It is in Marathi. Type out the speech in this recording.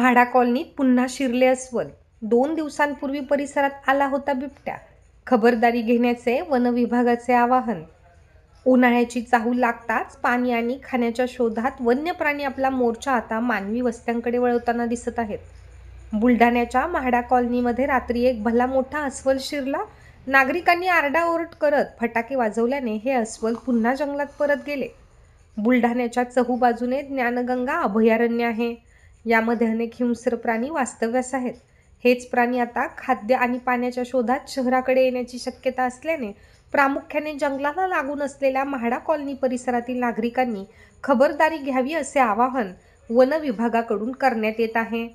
म्हाडा कॉलनीत पुन्हा शिरले अस्वल। 2 दिवसांपूर्वी परिसरात आला होता बिबट्या। खबरदारी घेण्याचे वन विभागाचे आवाहन। उन्हाळ्याची चाहूल लागताच पाणी आणि खाण्याच्या शोधात वन्य प्राणी आपला मोर्चा आता मानवी वस्त्यांकडे वळवताना दिसत आहेत। बुलढाण्याच्या म्हाडा कॉलनीमध्ये रात्री एक भला मोठा अस्वल शिरला। नागरिकांनी आरडाओरड करत फटाके वाजवल्याने हे अस्वल पुन्हा जंगलात परत गेले। बुलढाण्याच्या चहूबाजूने ज्ञानगंगा अभयारण्य आहे। यामध्ये अनेक हिंस्र प्राणी वास्तव्यास आहेत। हेच प्राणी आता खाद्य आणि पाण्याच्या शोधात शहराकडे येण्याची शक्यता असल्याने प्रामुख्याने जंगलाला लागून असलेल्या म्हाडा कॉलनी परिसरातील नागरिकांनी खबरदारी घ्यावी असे आवाहन वन विभागाकडून करण्यात येत आहे।